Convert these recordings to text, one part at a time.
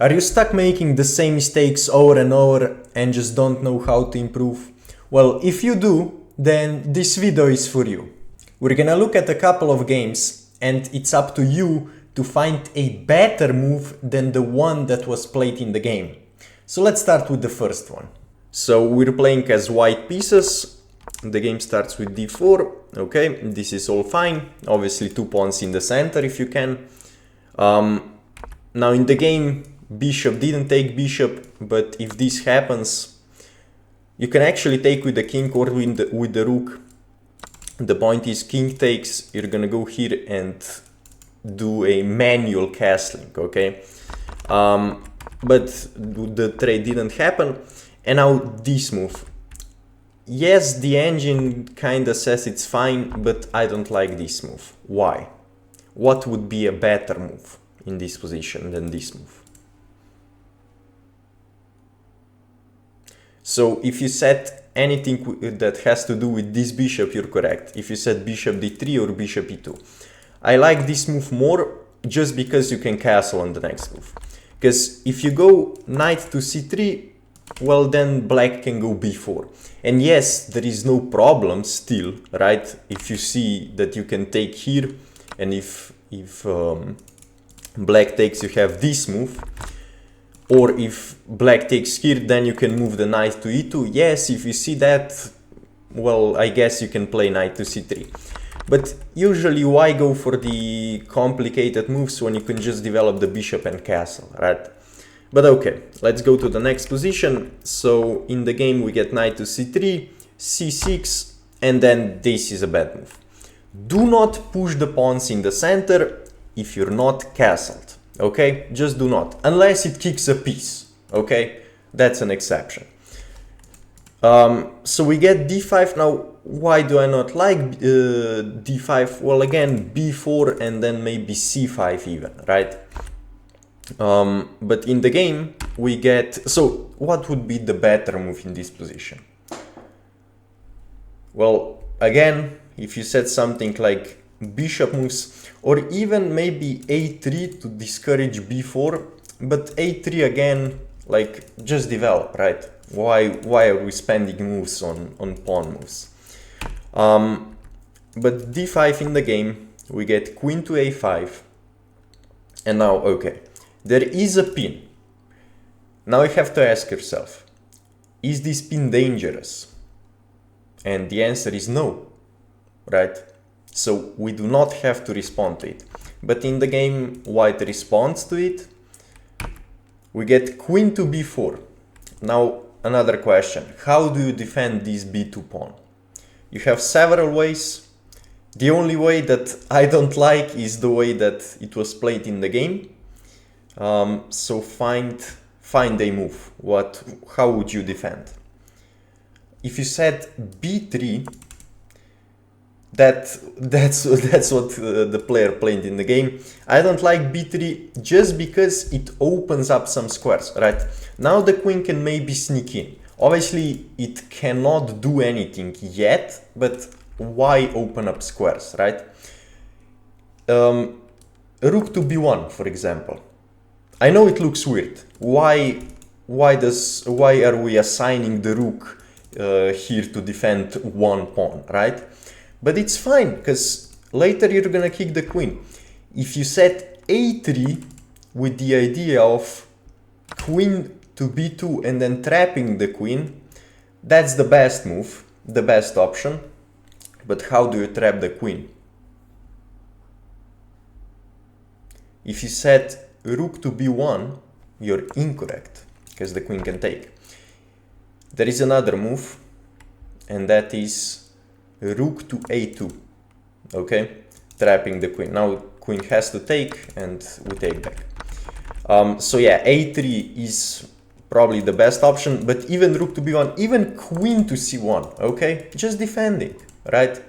Are you stuck making the same mistakes over and over and just don't know how to improve? Well, if you do, then this video is for you. We're gonna look at a couple of games and it's up to you to find a better move than the one that was played in the game. So let's start with the first one. So we're playing as white pieces. The game starts with d4. Okay, this is all fine. Obviously 2 pawns in the center if you can. Now in the game, bishop didn't take bishop, but if this happens, you can actually take with the king or with the rook. The point is king takes, you're gonna go here and do a manual castling, okay? But the trade didn't happen. And now this move. Yes, the engine kinda says it's fine, but I don't like this move. Why? What would be a better move in this position than this move? So if you set anything that has to do with this bishop, you're correct. If you set bishop d3 or bishop e2. I like this move more just because you can castle on the next move. Because if you go knight to c3, well then black can go b4. And yes, there is no problem still, right? If you see that you can take here, and if black takes, you have this move. Or if black takes here, then you can move the knight to e2. Yes, if you see that, well, I guess you can play knight to c3. But usually why go for the complicated moves when you can just develop the bishop and castle, right? But okay, let's go to the next position. So in the game we get knight to c3, c6, and then this is a bad move. Do not push the pawns in the center if you're not castled. Okay, just do not, unless it kicks a piece. Okay, that's an exception. So we get d5. Now, why do I not like d5? Well, again, b4 and then maybe c5 even, right? But in the game we get, so what would be the better move in this position? Well, again, if you said something like bishop moves, or even maybe a3 to discourage b4, but a3 again, like, just develop, right? Why are we spending moves on pawn moves? But d5 in the game, we get queen to a5, and now, okay, there is a pin. Now you have to ask yourself, is this pin dangerous? And the answer is no, right? So we do not have to respond to it. But in the game, white responds to it. We get queen to b4. Now, another question. How do you defend this b2 pawn? You have several ways. The only way that I don't like is the way that it was played in the game. So find a move. How would you defend? If you set b3, that's what the player played in the game. I don't like b3 just because it opens up some squares, right? Now the queen can maybe sneak in. Obviously it cannot do anything yet, but why open up squares, right? Rook to b1, for example. I know it looks weird. Why are we assigning the rook here to defend one pawn, right? But it's fine, because later you're gonna kick the queen. If you set a3 with the idea of queen to b2 and then trapping the queen, that's the best move, the best option. But how do you trap the queen? If you set rook to b1, you're incorrect, because the queen can take. There is another move, and that is rook to a2, okay, trapping the queen. Now queen has to take and we take back. So yeah, a3 is probably the best option, but even rook to b1, even queen to c1, okay, just defending, right?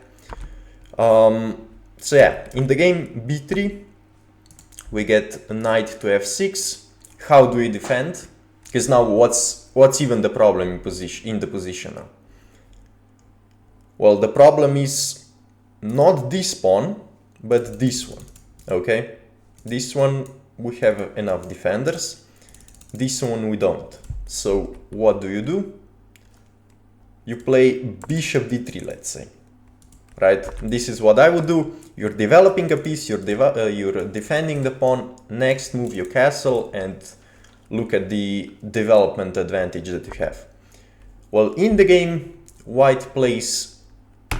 So yeah, in the game b3 we get a knight to f6. How do we defend? Because now what's even the problem in the position now? Well, the problem is not this pawn, but this one, okay? This one, we have enough defenders. This one we don't. So what do? You play bishop d3, let's say, right? This is what I would do. You're developing a piece, you're defending the pawn. Next move you castle and look at the development advantage that you have. Well, in the game, white plays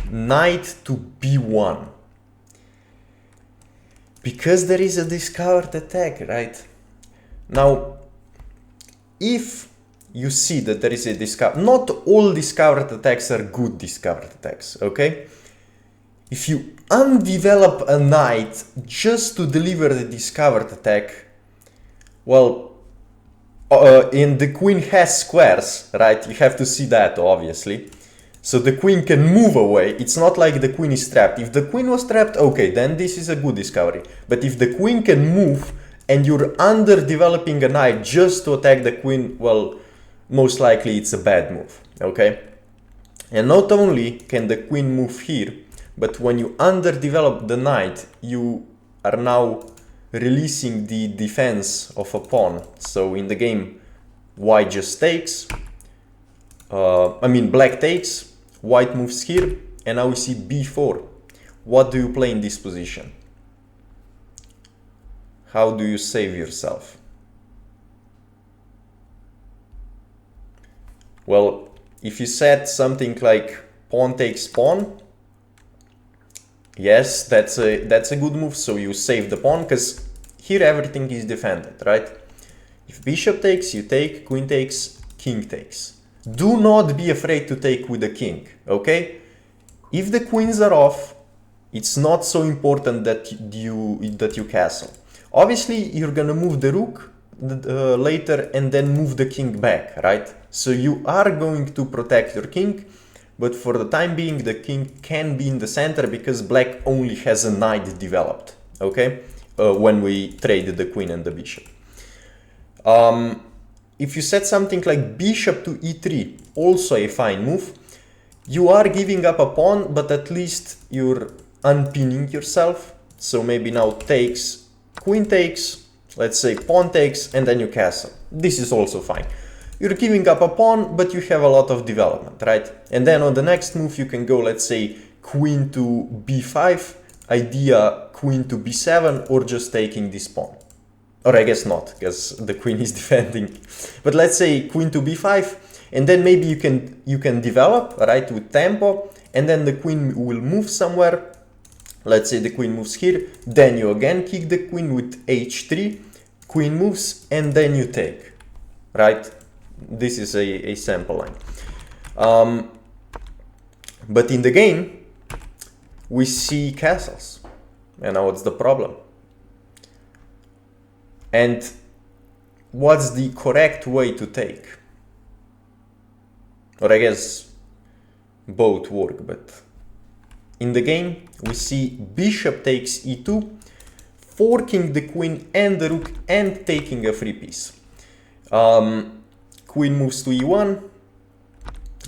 knight to b1. Because there is a discovered attack, right? Now, if you see that there is a discovered, not all discovered attacks are good discovered attacks, okay? If you undevelop a knight just to deliver the discovered attack, well, and the queen has squares, right? You have to see that, obviously. So the queen can move away. It's not like the queen is trapped. If the queen was trapped, okay, then this is a good discovery. But if the queen can move and you're underdeveloping a knight just to attack the queen, well, most likely it's a bad move, okay? And not only can the queen move here, but when you underdevelop the knight, you are now releasing the defense of a pawn. So in the game, white just takes, black takes, white moves here, and now we see b4. What do you play in this position? How do you save yourself? Well, if you said something like pawn takes pawn, yes, that's a good move, so you save the pawn, because here everything is defended, right? If bishop takes, you take, queen takes, king takes. Do not be afraid to take with the king, okay? If the queens are off, it's not so important that you castle. Obviously, you're gonna move the rook later and then move the king back, right? So you are going to protect your king, but for the time being, the king can be in the center because black only has a knight developed, okay? When we traded the queen and the bishop. If you set something like bishop to e3, also a fine move, you are giving up a pawn, but at least you're unpinning yourself. So maybe now takes, queen takes, let's say pawn takes, and then you castle. This is also fine. You're giving up a pawn, but you have a lot of development, right? And then on the next move, you can go, let's say, queen to b5, idea queen to b7, or just taking this pawn. Or I guess not, because the queen is defending. But let's say queen to b5, and then maybe you can develop, right, with tempo, and then the queen will move somewhere. Let's say the queen moves here, then you again kick the queen with h3, queen moves, and then you take, right? This is a sample line. But in the game, we see castles. And now what's the problem? And what's the correct way to take? Or I guess both work, but in the game, we see bishop takes e2, forking the queen and the rook and taking a free piece. Queen moves to e1,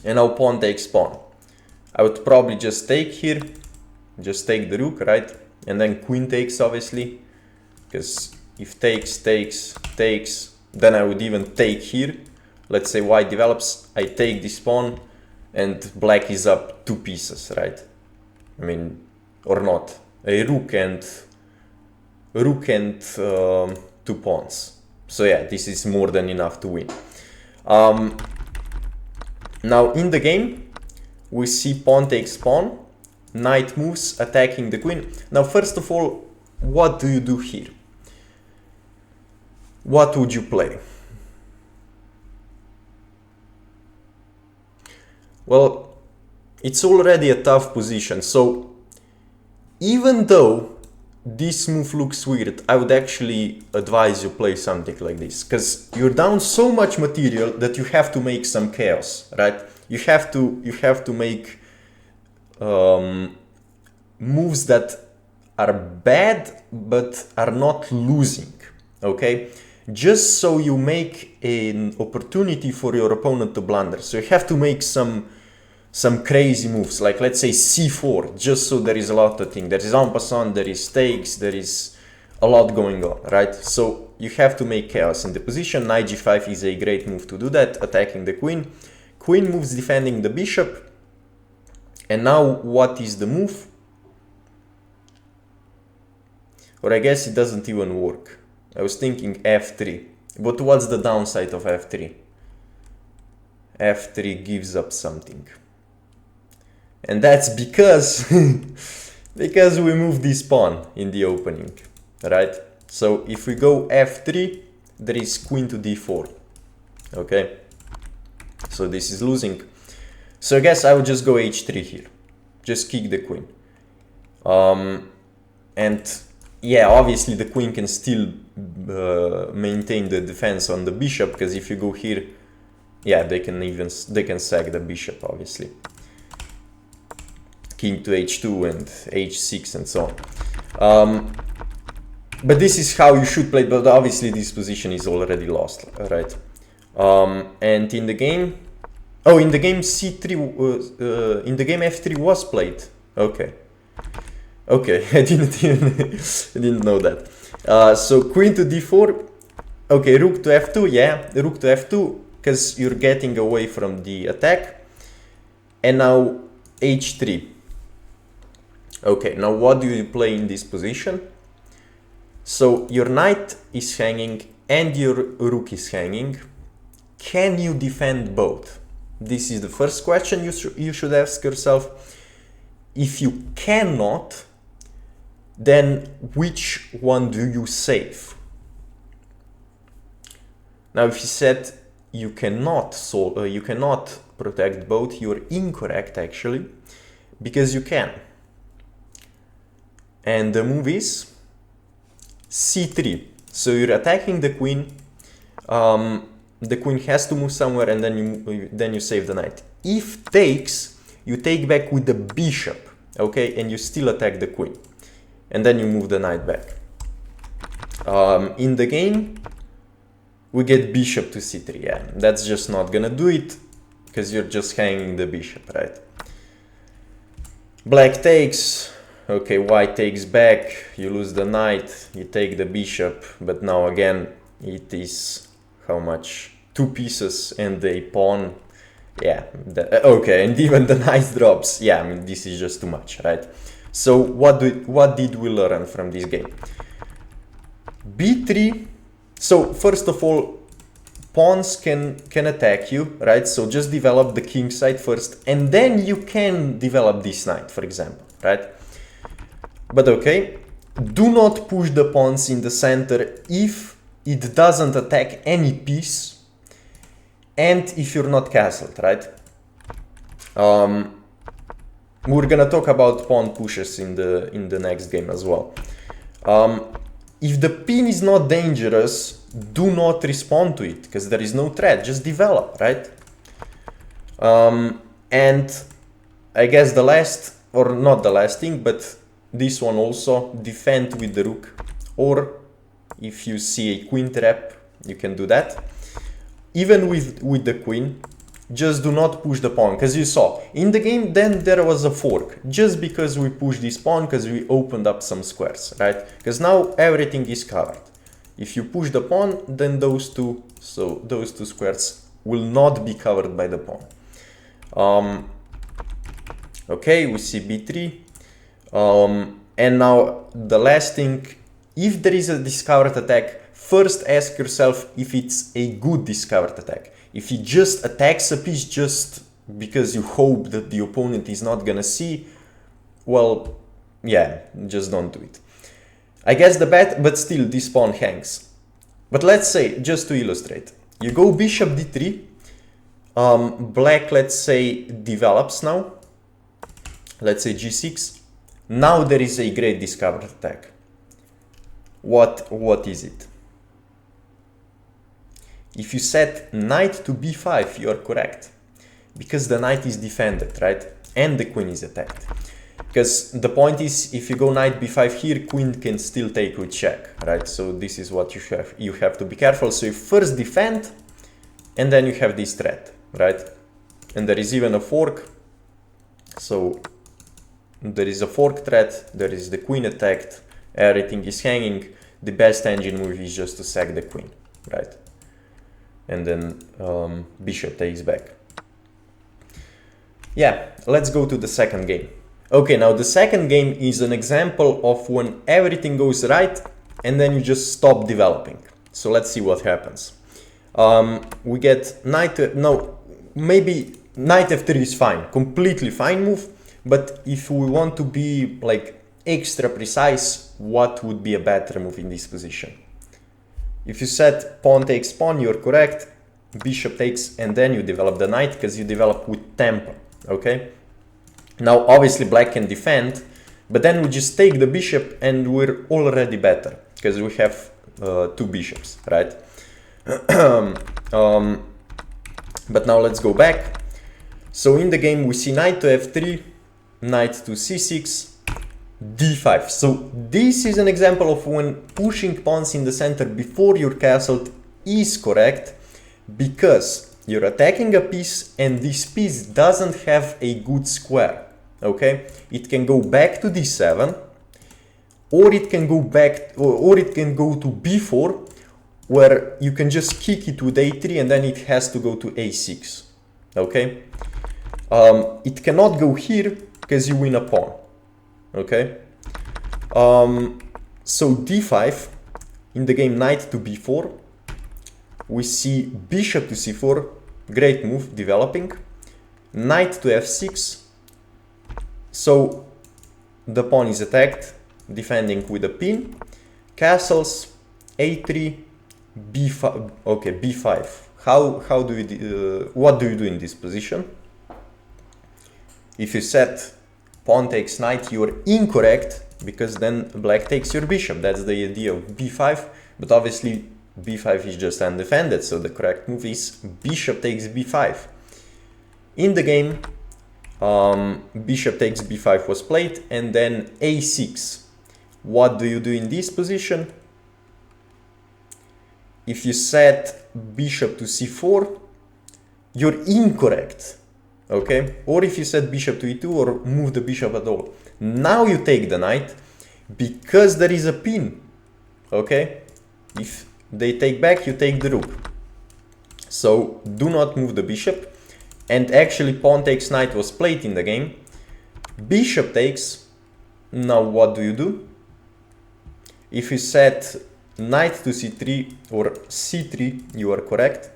and now pawn takes pawn. I would probably just take here, just take the rook, right? And then queen takes, obviously, because if takes, then I would even take here. Let's say white develops, I take this pawn, and black is up 2 pieces, right? I mean, or not. A rook and 2 pawns. So yeah, this is more than enough to win. Now in the game, we see pawn takes pawn, knight moves, attacking the queen. Now first of all, what do you do here? What would you play? Well, it's already a tough position, so even though this move looks weird, I would actually advise you play something like this, because you're down so much material that you have to make some chaos, right? You have to make moves that are bad but are not losing, okay? Just so you make an opportunity for your opponent to blunder. So you have to make some crazy moves, like let's say c4, just so there is a lot of things. There is en passant, there is takes, there is a lot going on, right? So you have to make chaos in the position. Knight g5 is a great move to do that, attacking the queen. Queen moves defending the bishop. And now what is the move? Or I guess it doesn't even work. I was thinking f3. But what's the downside of f3? f3 gives up something. And that's because because we move this pawn in the opening, right? So if we go f3, there is queen to d4. Okay? So this is losing. So I guess I would just go h3 here. Just kick the queen. And yeah, obviously the queen can still maintain the defense on the bishop, because if you go here, yeah, they can sack the bishop, obviously. King to h2 and h6 and so on. But this is how you should play, but obviously this position is already lost, right? And in the game, oh, in the game c3, in the game f3 was played. Okay. Okay, I didn't know that. So queen to d4. Okay, rook to f2. Yeah, rook to f2, because you're getting away from the attack. And now h3. Okay, now what do you play in this position? So your knight is hanging and your rook is hanging. Can you defend both? This is the first question you should ask yourself. If you cannot, then which one do you save? Now, if you said you cannot protect both, you're incorrect actually, because you can. And the move is c3. So you're attacking the queen. The queen has to move somewhere, and then you save the knight. If takes, you take back with the bishop, okay, and you still attack the queen, and then you move the knight back. In the game, we get bishop to c3. Yeah, that's just not gonna do it, because you're just hanging the bishop, right? Black takes. Okay, white takes back, you lose the knight, you take the bishop, but now again it is how much? 2 pieces and a pawn. Yeah, okay, and even the knight drops. Yeah, I mean, this is just too much, right? So what did we learn from this game? b3. So first of all, pawns can attack you, right? So just develop the king side first, and then you can develop this knight, for example, right? But okay, do not push the pawns in the center if it doesn't attack any piece and if you're not castled, right? We're gonna talk about pawn pushes in the next game as well. If the pin is not dangerous, do not respond to it, because there is no threat, just develop, right? And I guess the last, or not the last thing, but this one also, defend with the rook, or if you see a queen trap, you can do that. Even with the queen, just do not push the pawn, because you saw, in the game then there was a fork, just because we pushed this pawn, because we opened up some squares, right? Because now everything is covered. If you push the pawn, then those two squares will not be covered by the pawn. Okay, we see b3. And now the last thing, if there is a discovered attack, first ask yourself if it's a good discovered attack. If he just attacks a piece just because you hope that the opponent is not gonna see, well, yeah, just don't do it. I guess the bet, but still this pawn hangs. But let's say, just to illustrate, you go bishop d3, black, let's say, develops now, let's say g6. Now there is a great discovered attack. What is it? If you set knight to b5, you are correct, because the knight is defended, right? And the queen is attacked. Because the point is, if you go knight b5 here, queen can still take with check, right? So this is what you have to be careful. So you first defend, and then you have this threat, right? And there is even a fork. So there is a fork threat, there is the queen attacked, everything is hanging. the best engine move is just to sack the queen, right? And then bishop takes back. Yeah, let's go to the second game. Okay, now the second game is an example of when everything goes right and then you just stop developing. So let's see what happens. We get knight, no, maybe knight f3 is fine, completely fine move, but if we want to be like extra precise, what would be a better move in this position? If you set pawn takes pawn, you're correct, bishop takes, and then you develop the knight because you develop with tempo, okay? Now obviously black can defend, but then we just take the bishop and we're already better because we have 2 bishops, right? But now let's go back. So in the game we see knight to f3, knight to c6, d5. So this is an example of when pushing pawns in the center before you're castled is correct, because you're attacking a piece and this piece doesn't have a good square, okay? It can go back to d7, or it can go back, or it can go to b4, where you can just kick it with a3 and then it has to go to a6, okay? It cannot go here because you win a pawn, okay? So d5, in the game knight to b4, we see bishop to c4, great move, developing, knight to f6, so the pawn is attacked, defending with a pin, castles, a3, b5, okay, b5. How do you, what do you do in this position? If you set pawn takes knight, you're incorrect, because then black takes your bishop. That's the idea of b5, but obviously b5 is just undefended, so the correct move is bishop takes b5. In the game, bishop takes b5 was played, and then a6. What do you do in this position? If you set bishop to c4, you're incorrect, okay? Or if you set bishop to e2 or move the bishop at all. Now you take the knight because there is a pin, okay? If they take back, you take the rook. So do not move the bishop. And actually pawn takes knight was played in the game. Bishop takes. Now what do you do? If you set knight to c3 or c3, you are correct.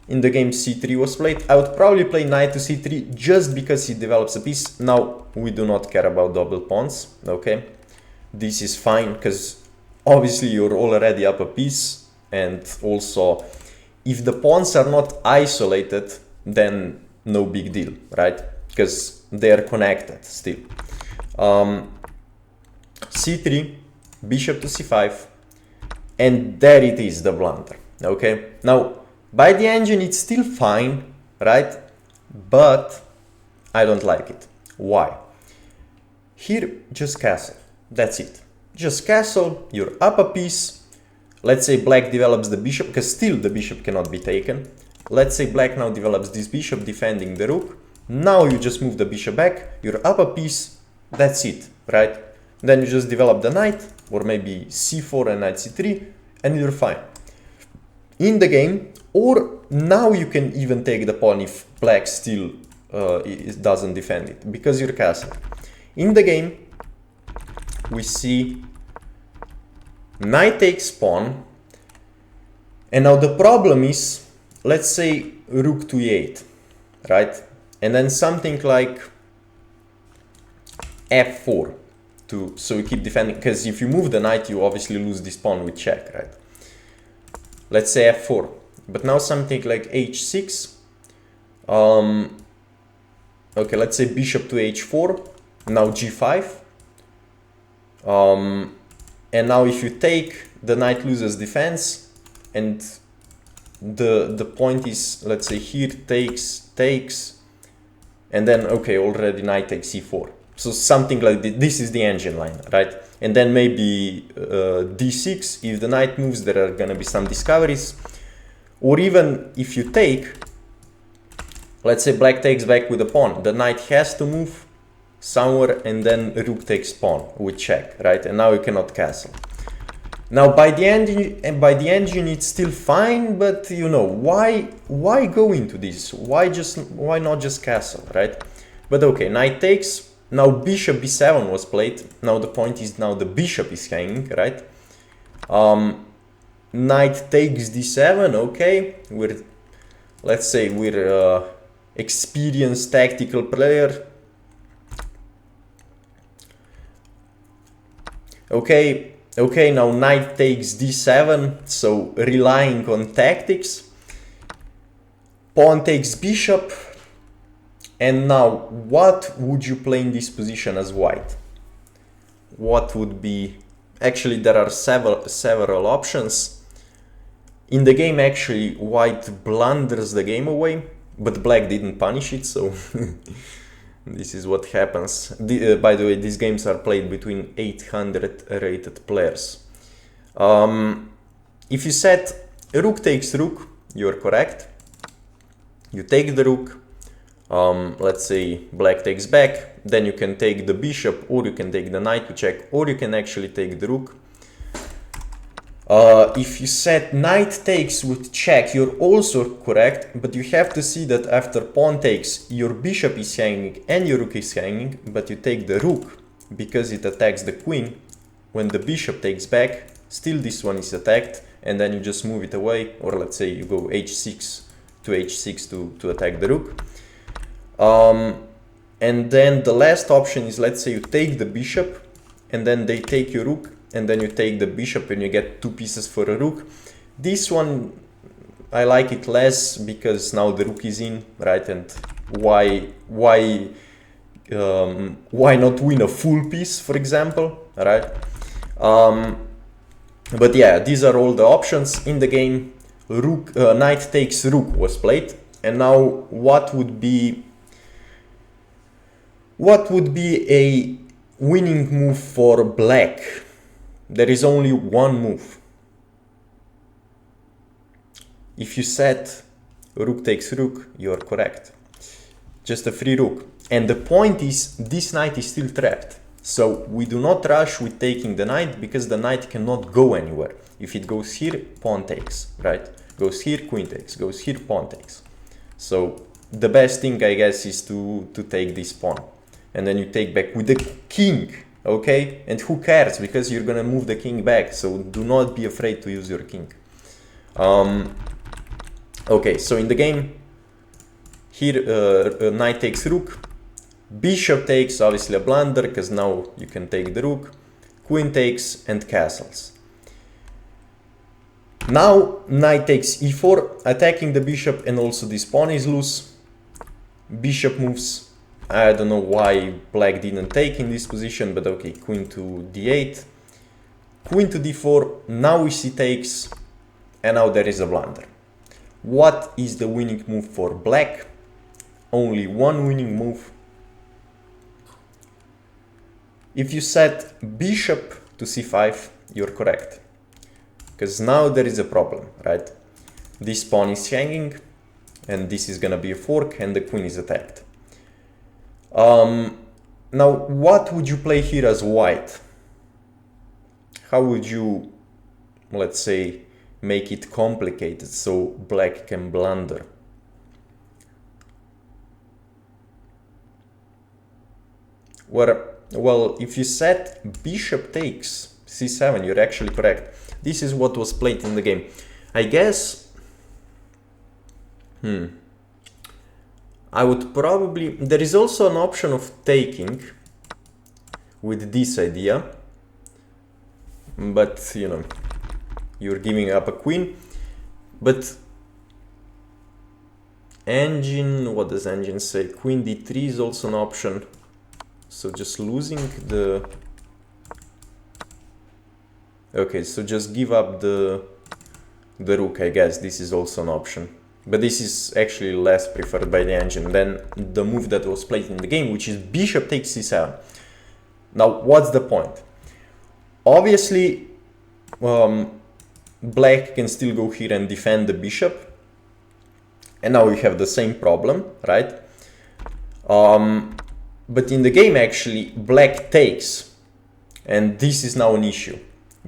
In the game c3 was played. I would probably play knight to c3 just because it develops a piece. Now we do not care about double pawns, okay? This is fine because obviously you're already up a piece, and also if the pawns are not isolated, then no big deal, right? Because they are connected still. c3, bishop to c5, and there it is, the blunder, okay? Now, by the engine, it's still fine, right? But I don't like it. Why? Here, just castle. That's it. Just castle, you're up a piece. Let's say black develops the bishop, because still the bishop cannot be taken. Let's say black now develops this bishop defending the rook. Now you just move the bishop back, you're up a piece, that's it, right? Then you just develop the knight, or maybe c4 and knight c3, and you're fine. In the game, or now you can even take the pawn if black still doesn't defend it, because you're castled. In the game, we see knight takes pawn, and now the problem is, let's say rook to e8, right? And then something like f4, so you keep defending, because if you move the knight, you obviously lose this pawn with check, right? Let's say f4, but now something like h6. Okay, let's say bishop to h4, now g5. And now if you take, the knight loses defense, and the point is, let's say here takes, and then, okay, already knight takes c4. So something like this is the engine line, right? And then maybe d6, if the knight moves, there are gonna be some discoveries. Or even if you take, let's say black takes back with a pawn, the knight has to move somewhere, and then rook takes pawn with check, right? And now you cannot castle. Now by the engine it's still fine, but you know, why go into this? Why not just castle, right? But okay, knight takes. Now bishop b7 was played. Now the point is now the bishop is hanging, right? Knight takes d7, okay. Let's say we're experienced tactical player. Okay, now knight takes d7, so relying on tactics. Pawn takes bishop. And now, what would you play in this position as white? What would be... Actually, there are several options. In the game, actually, white blunders the game away, but black didn't punish it, so... This is what happens. By the way, these games are played between 800 rated players. If you set rook takes rook, you're correct. You take the rook. Let's say black takes back. Then you can take the bishop, or you can take the knight to check, or you can actually take the rook. If you set knight takes with check, you're also correct, but you have to see that after pawn takes, your bishop is hanging and your rook is hanging, but you take the rook because it attacks the queen. When the bishop takes back, still this one is attacked, and then you just move it away, or let's say you go h6 to h6 to attack the rook. And then the last option is, let's say you take the bishop, and then they take your rook, and then you take the bishop and you get 2 pieces for a rook. This one, I like it less because now the rook is in, right? And why not win a full piece, for example, right? But yeah, these are all the options in the game. Rook, knight takes rook was played, and now what would be a winning move for black? There is only one move. If you set rook takes rook, you're correct. Just a free rook. And the point is, this knight is still trapped. So we do not rush with taking the knight, because the knight cannot go anywhere. If it goes here, pawn takes, right? Goes here, queen takes. Goes here, pawn takes. So the best thing, I guess, is to take this pawn. And then you take back with the king. Okay, and who cares, because you're gonna move the king back, so do not be afraid to use your king. Okay, so in the game here, knight takes rook, bishop takes, obviously a blunder, because now you can take the rook, queen takes, and castles. Now knight takes e4, attacking the bishop, and also this pawn is loose. Bishop moves. I don't know why black didn't take in this position, but okay, queen to d8, queen to d4, now we see takes, and now there is a blunder. What is the winning move for black? Only one winning move. If you set bishop to c5, you're correct, because now there is a problem, right? This pawn is hanging, and this is gonna be a fork, and the queen is attacked. Now, what would you play here as white? How would you, let's say, make it complicated so black can blunder? Well, if you set bishop takes c7, you're actually correct. This is what was played in the game. I guess... I would probably... There is also an option of taking with this idea. But, you know, you're giving up a queen. But engine... What does engine say? Queen d3 is also an option. So just losing the... Okay, so just give up the rook, I guess. This is also an option. But this is actually less preferred by the engine than the move that was played in the game, which is bishop takes c7. Now, what's the point? Obviously, black can still go here and defend the bishop. And now we have the same problem, right? But in the game, actually, black takes. And this is now an issue.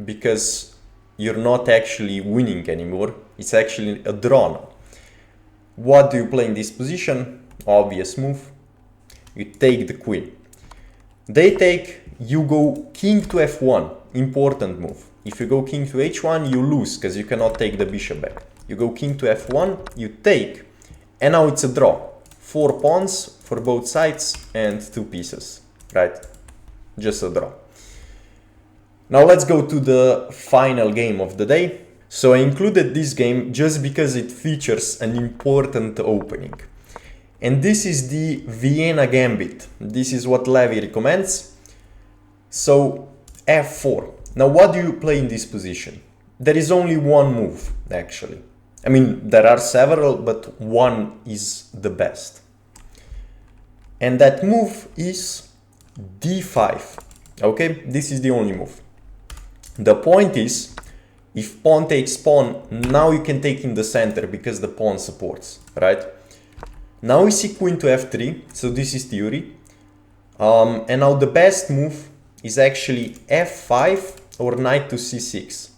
Because you're not actually winning anymore. It's actually a draw now. What do you play in this position? Obvious move. You take the queen. They take, you go king to f1. Important move. If you go king to h1, you lose because you cannot take the bishop back. You go king to f1, you take, and now it's a draw. 4 pawns for both sides and 2 pieces, right? Just a draw. Now let's go to the final game of the day. So I included this game just because it features an important opening. And this is the Vienna Gambit. This is what Levy recommends. So f4. Now what do you play in this position? There is only one move, actually. I mean, there are several, but one is the best. And that move is d5. Okay, this is the only move. The point is, if pawn takes pawn, now you can take in the center because the pawn supports, right? Now we see queen to f3, so this is theory. And now the best move is actually f5 or knight to c6.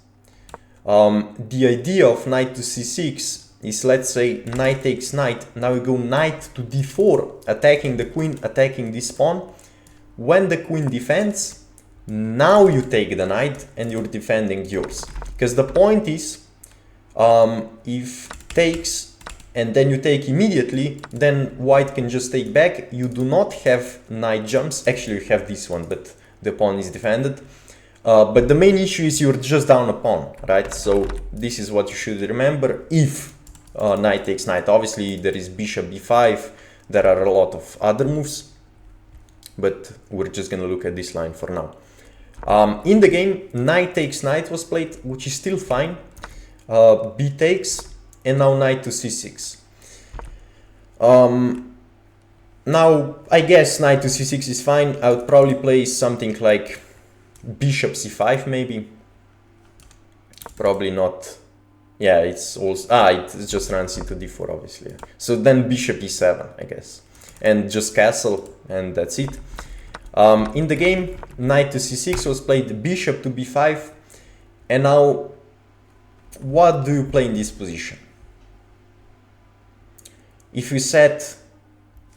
The idea of knight to c6 is, let's say, knight takes knight. Now we go knight to d4, attacking the queen, attacking this pawn. When the queen defends, now you take the knight and you're defending yours. Because the point is, if takes and then you take immediately, then white can just take back. You do not have knight jumps. Actually, you have this one, but the pawn is defended. But the main issue is you're just down a pawn, right? So this is what you should remember. If knight takes knight, obviously there is bishop b5. There are a lot of other moves, but we're just gonna look at this line for now. In the game, knight takes knight was played, which is still fine. B takes, and now knight to c6. Now, I guess knight to c6 is fine. I would probably play something like bishop c5 maybe. Probably not. Yeah, it's also... it just runs into d4 obviously. So then bishop e7, I guess. And just castle, and that's it. In the game, knight to c6 was played, bishop to b5. And now, what do you play in this position? If you set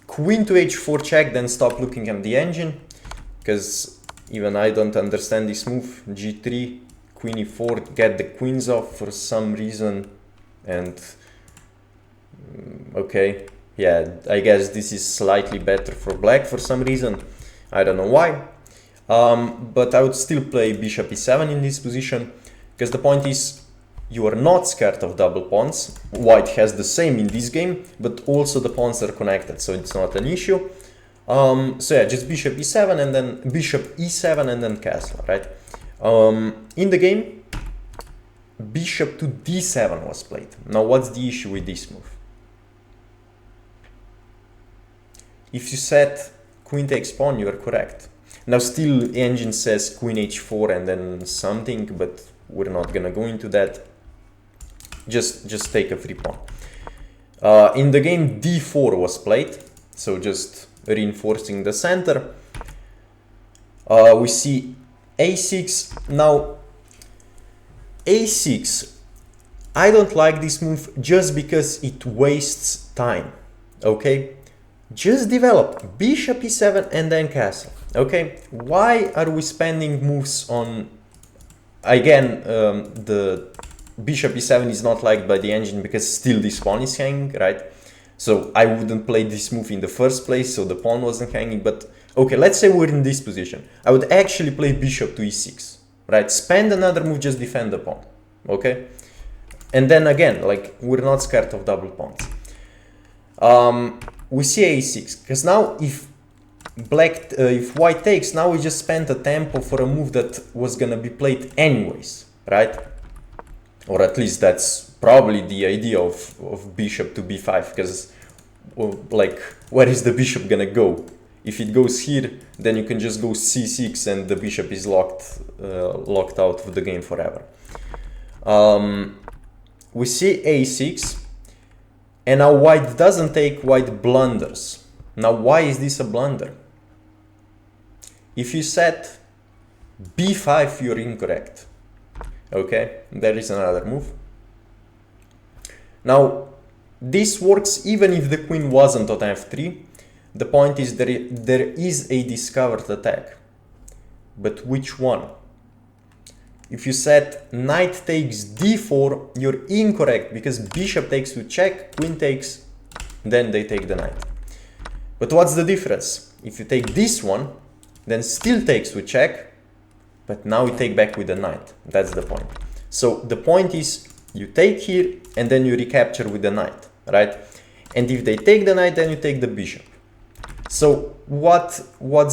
queen to h4 check, then stop looking at the engine, because even I don't understand this move. g3, queen e4, get the queens off for some reason, and okay, yeah, I guess this is slightly better for black for some reason. I don't know why, but I would still play bishop e7 in this position, because the point is, you are not scared of double pawns. White has the same in this game, but also the pawns are connected, so it's not an issue. So yeah, just bishop e7 and then bishop e7 and then castle, right? In the game, bishop to d7 was played. Now what's the issue with this move? If you set queen takes pawn, you are correct. Now still engine says queen h4 and then something, but we're not gonna go into that. Just take a free pawn. In the game, d4 was played, so just reinforcing the center. We see a6. Now a6, I don't like this move just because it wastes time. Okay, just develop bishop e7 and then castle. Okay, why are we spending moves on, again, the bishop e7 is not liked by the engine because still this pawn is hanging, right? So I wouldn't play this move in the first place, so the pawn wasn't hanging. But okay, let's say we're in this position. I would actually play bishop to e6, right? Spend another move, just defend the pawn, okay? And then again, like, we're not scared of double pawns. We see a6, because now if white takes, now we just spent a tempo for a move that was gonna be played anyways, right? Or at least that's probably the idea of bishop to b5, because, well, like, where is the bishop gonna go? If it goes here, then you can just go c6 and the bishop is locked out of the game forever. We see a6, and now white doesn't take, white blunders. Now why is this a blunder? If you set b5, you're incorrect. Okay, there is another move. Now, this works even if the queen wasn't on f3. The point is there is a discovered attack. But which one? If you set knight takes d4, you're incorrect, because bishop takes to check, queen takes, then they take the knight. But what's the difference? If you take this one, then still takes to check, but now you take back with the knight. That's the point. So the point is you take here and then you recapture with the knight, right? And if they take the knight, then you take the bishop. So what's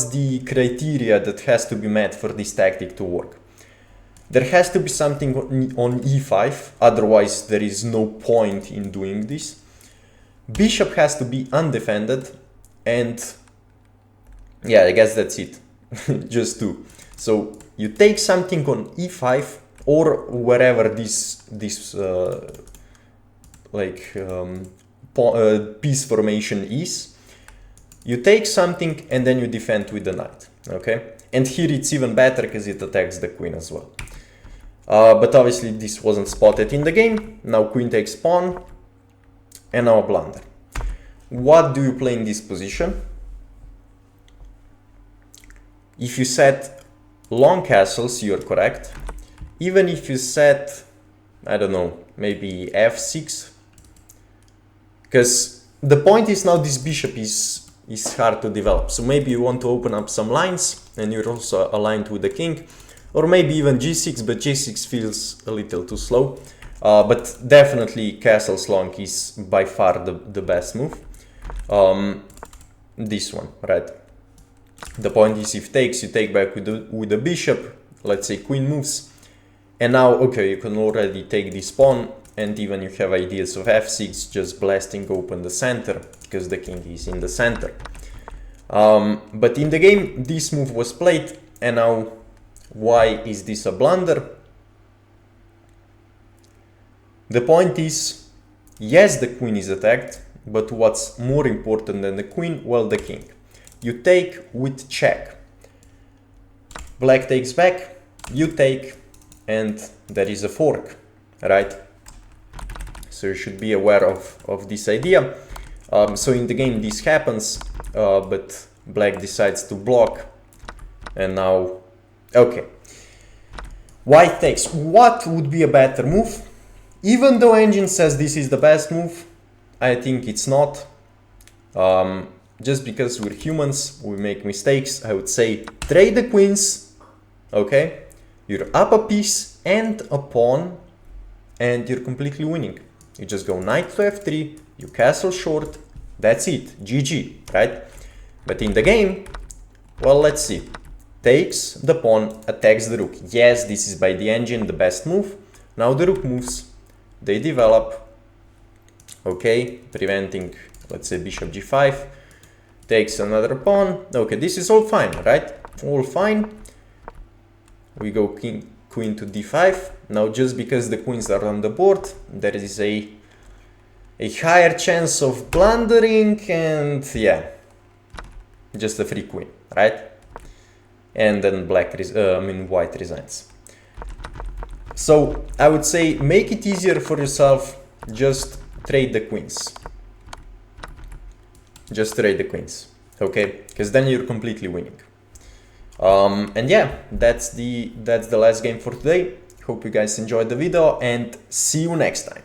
the criteria that has to be met for this tactic to work? There has to be something on e5, otherwise there is no point in doing this. Bishop has to be undefended, and yeah, I guess that's it. Just two. So you take something on e5 or wherever this piece formation is. You take something and then you defend with the knight, okay? And here it's even better because it attacks the queen as well. But obviously this wasn't spotted in the game. Now queen takes pawn, and now a blunder. What do you play in this position? If you set long castles, you're correct. Even if you set, I don't know, maybe f6. Because the point is now this bishop is hard to develop. So maybe you want to open up some lines and you're also aligned with the king. Or maybe even g6, but g6 feels a little too slow. But definitely castles long is by far the best move. This one, right? The point is if takes, you take back with the bishop. Let's say queen moves. And now, okay, you can already take this pawn. And even you have ideas of f6, just blasting open the center, because the king is in the center. But in the game, this move was played, and now, why is this a blunder? The point is, yes, the queen is attacked, but what's more important than the queen? Well, the king. You take with check. Black takes back, you take, and there is a fork, right? So you should be aware of this idea. So in the game this happens, but black decides to block, and now, okay. White takes. What would be a better move? Even though engine says this is the best move, I think it's not. Just because we're humans, we make mistakes. I would say trade the queens, okay? You're up a piece and a pawn, and you're completely winning. You just go knight to f3, you castle short, that's it, GG, right? But in the game, well, let's see. Takes the pawn, attacks the rook. Yes, this is by the engine the best move. Now the rook moves, they develop, okay, preventing, let's say, bishop g5, takes another pawn. Okay, this is all fine, right? All fine. We go queen to d5. Now, just because the queens are on the board, there is a higher chance of blundering, and yeah, just a free queen, right? And then white resigns. So I would say make it easier for yourself. Just trade the queens. Just trade the queens, okay? Because then you're completely winning. And yeah, that's the last game for today. Hope you guys enjoyed the video, and see you next time.